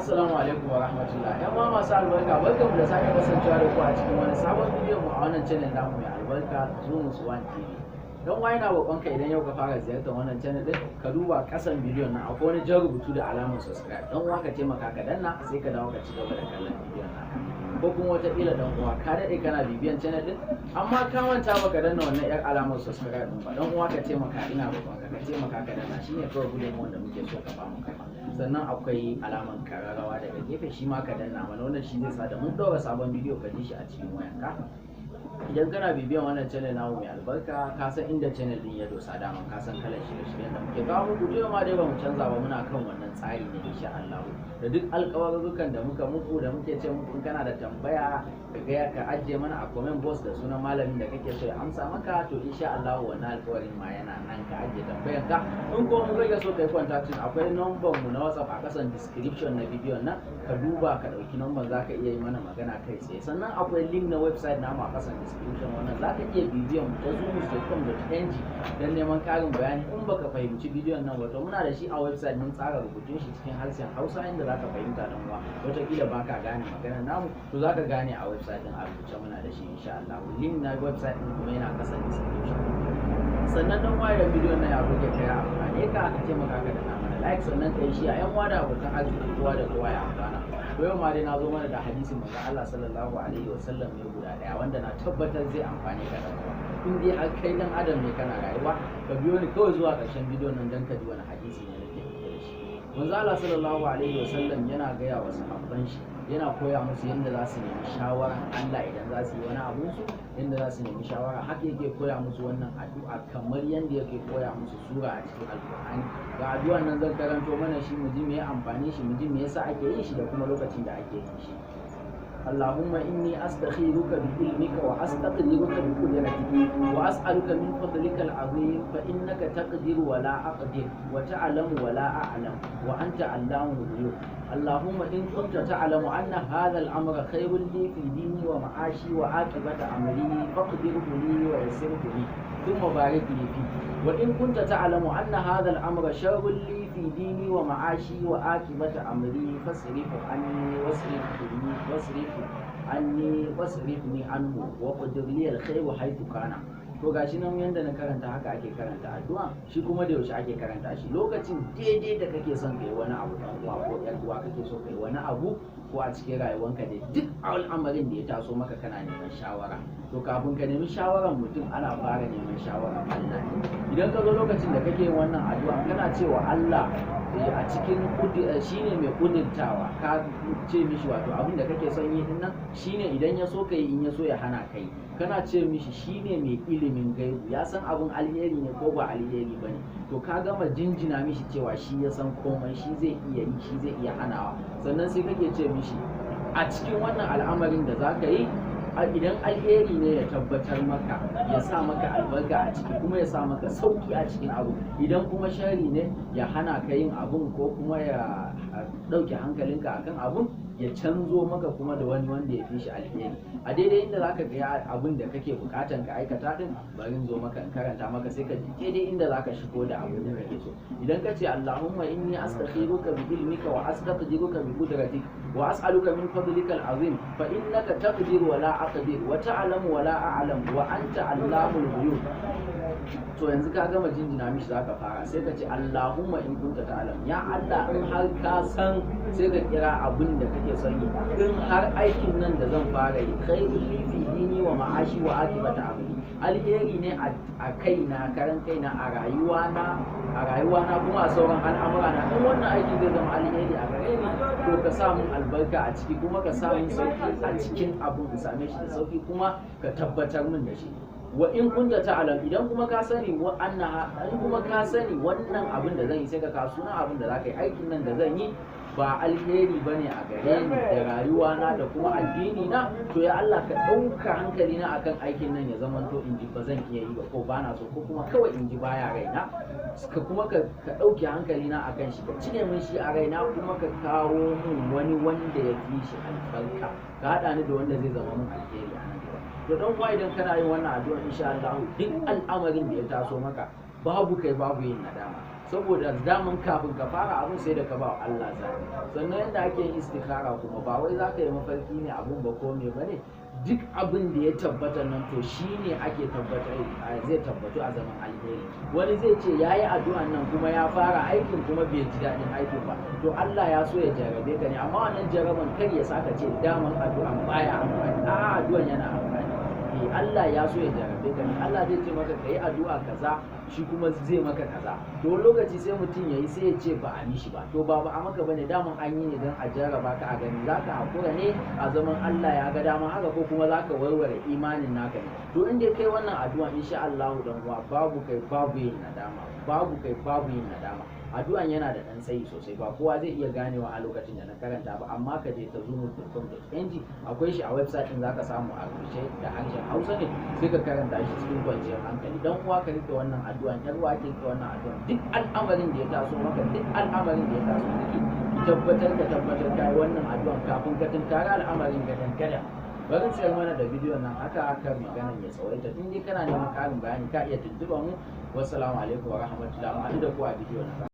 Assalamu alaikum wa rahmatullah. Yan ma masu albarka, barkanmu da sake kasancewa da ku a cikin wani sabon bidiyon mu a wannan channel namu mai albarka Zumus One TV. Don wa yana roƙonka idan yau ka fara ziyartar wannan channel din, ka duba ƙasan bidiyon nan akwai wani jan rubutu da alamar subscribe. Don uwa ka taimaka ka danna sai ka dawo ka ci gaba da kallon bidiyon naka. Ko kuma wataƙila dan uwa ka daɗe kana bibiyan channel din, amma ka manta baka danna wannan yar alamar subscribe din ba. Don uwa ka taimaka, ina roƙonka ka taimaka ka danna, shine kawai gudunmawar da muke so ka bamu kai. Sannan akwai alaman kararrawa daga gefe shi ma ka danna mana, wannan shi zai sa da mun ɗaura sabon bidiyo ka ji shi a cikin wayanka. Idan kana bibiyan wannan channel namu mai albarka, ka san inda channel din ya dosa, daman ka san kalar shirye-shiryen da muke kawo muku. Jiya ma dai ba mu canza ba, muna kan wannan tsari ne insha Allah. Da duk alƙawarrukan da muka muku da muke ce muku, in kana da tambaya ka ajiye mana a comment box da sunan malamin da kake so ya amsa maka, to insha Allah wannan alƙawarin ma yana nan. Ka ajiye tambayar ka, in ko mun rage so kai contacting, akwai number mu na WhatsApp a ƙasan description na bidiyon nan, ka duba ka ɗauki number, zaka iya yi mana magana kai tsaye. Sannan akwai link na website namu a ƙasan description, wannan za ka iya bidiyon mu ta zumus.com.ng don neman ƙarin bayani. In baka fahimci bidiyon nan ba, to muna da shi a website, mun tsara rubutun shi cikin harshen Hausa inda za ka fahimta dan uwa. Wataƙila ba ka gane maganar namu, to za ka gane a website din a rubuce, muna da shi insha Allah. Link na website din kuma yana ƙasan description. Sannan dan uwa, da bidiyon nan ya buge ka ya amfane ka, ka taimaka ka da mana like, sannan ka yi shi a yan uwa da abokan arziki, kowa da kowa ya amfana. To yau ma dai na zo mana da hadisin manzon Allah sallallahu alaihi wasallam ne guda daya, wanda na tabbatar zai amfane ka da kowa. In dai har kai dan adam ne kana rayuwa, ka biyo ni kawai zuwa ƙarshen bidiyon nan dan ka ji wani hadisi ne nake dauke da shi. Manzon Allah sallallahu alaihi wasallam yana gaya wa sahabban shi, yana koya musu yadda za su nemi shawaran Allah idan za su yi wani abu su, yadda za su nemi shawara. Haka yake koya musu wannan addu'a kamar yadda yake koya musu sura a cikin alkur'ani. Ga addu'an nan zan karanto mana shi, mu ji me ya amfani shi, mu ji me yasa ake yin shi da kuma lokacin da ake yin shi. اللهم إني أستخيرك بعلمك وأستقدرك بقدرتك وأسألك من فضلك العظيم فإنك تقدر ولا أقدر وتعلم ولا أعلم وأنت علام الغيوب. اللهم إن كنت تعلم أن هذا الأمر خير لي في ديني ومعاشي وعاقبة أمري فاقدره لي ويسره لي ثم بارك لي فيه. وإن كنت تعلم أن هذا الأمر شر لي في ديني ومعاشي وعاقبة أمري فاصرف عني عنه وقدر لي الخير حيث كان. To gashi nan yanda na karanta haka ake karanta addu'a, shi kuma da yaushe ake karanta shi lokacin daidai da kake son kai wani abu dan uwa ko yar uwa, kake so kai wani abu ko a cikin rayuwanka dai duk al'amarin da ya taso maka kana neman shawara. To kafin ka nemi shawaran mutum, ana fara neman shawaran Allah ne. Idan ka zo lokacin da kake yin wannan addu'a, kana cewa Allah a cikin shine mai kudurtawa, ka ce mishi wato abin da kake son yi dinnan shine idan ya so kai, in ya so ya hana kai. Kana ce mishi shine mai ilimin gaibu, ya san abin alheri ne ko ba alheri bane. To ka gama jinjina mishi cewa shi ya san komai, shi zai iya yi, shi zai iya hanawa. Sannan sai kake ce mishi a cikin wannan al'amarin da zaka yi, idan alheri ne ya tabbatar maka, ya sa maka albarka a ciki, kuma ya sa maka sauki a cikin abu. Idan kuma shari ne, ya hana ka yin abun ko kuma ya ɗauke hankalinka akan abun, ya canzo maka kuma da wani wanda ya fi shi alheri. A daidai inda zaka ga abin da kake bukatan ka aikata din, bari in zo maka in karanta maka, sai ka ji daidai inda zaka shigo da abin da kake so. Idan ka ce Allahumma inni astakhiruka bi ilmika wa astaqdiruka bi qudratik wa as'aluka min fadlika al-azim fa innaka taqdiru wa la aqdir wa ta'lamu wa la a'lam wa anta allamul ghuyub. To yanzu ka gama jinjina mishi, zaka fara sai ka ce Allahumma in kunta ta'lam, ya Allah in har ka san, sai ka kira abin da kake son yi. In har aikin nan da zan fara yi khairul li fi dini wa ma'ashi wa aqibata amri, alheri ne a kaina, karan kaina, a rayuwana kuma a sauran al'amura na. In wannan aikin zai zama alheri a gare ni, to ka sa mun albarka a ciki, kuma ka sa mun sauki a cikin abun, ka same shi da sauki kuma ka tabbatar min da shi. Wa in kunta ta'lam, idan kuma ka sani wannan abin da zan yi, sai ka kawo sunan abin da zaka yi. Aikin nan da zan yi ba alheri bane a gare ni da rayuwa na da kuma addini na, to ya Allah ka ɗauka hankali na akan aikin nan, ya zamanto in ji ba zan iya yi ba ko ba na so, ko kuma kawai in ji baya raina. Ka kuma ka ɗauke hankali na akan shi, ka cire min shi a raina, kuma ka kawo min wani wanda ya fi shi albarka, ka haɗa ni da wanda zai zama min alheri a nan gaba. To dan uwa, idan kana yin wannan addu'a, insha Allah duk al'amarin da ya taso maka, babu kai babu yin nadama. saboda daman kafin ka fara abun sai da ka ba Allah zaɓi. Sannan yadda ake yin istikhara kuma ba wai za ka yi mafarki ne abun ba ko me bane, duk abin da ya tabbata nan to shi ne ake tabbatar zai tabbatu a zaman alheri. Wani zai ce ya yi addu'an nan kuma ya fara aikin kuma bai ji daɗin aikin ba, to Allah ya so ya jarabe ka ne, amma wannan jaraban kar ya saka ce daman addu'an baya amfani, a'a addu'an yana amfani. Allah ya so ya jarabe ka ne, Allah zai ce maka kai addu'a kaza shi kuma zai maka kaza, to lokaci sai mutum yayi sai ya ce ba a mishi ba, to ba a maka bane, daman an yi ne don a jarraba ka a gani zaka hakura ne a zaman Allah ya ga dama haka, ko kuma zaka warware imanin naka ne. To inda kai wannan addu'a insha Allah dan uwa babu kai babu yin nadama, babu kai babu yin nadama. Addu'an yana da ɗan tsayi sosai, ba kowa zai iya ganewa a lokacin da na karanta ba, amma ka je ta zumur.com.ng akwai shi a website din zaka samu a rubuce da harshen Hausa ne, sai ka karanta shi cikin kwanciyar hankali. Dan uwa ka rike wannan addu'an, yar uwa ka rike wannan addu'an, duk al'amarin da ya taso maka, duk al'amarin da ya taso miki, tabbatar kai wannan addu'an kafin ka tunkara al'amarin gadan. Bari sayar mana da bidiyon nan haka maganan ya tsawaita. In dai kana neman ƙarin bayani ka iya tuntuɓa mu. Wassalamu alaikum wa rahmatullahi, mu haɗu da ku a bidiyo na.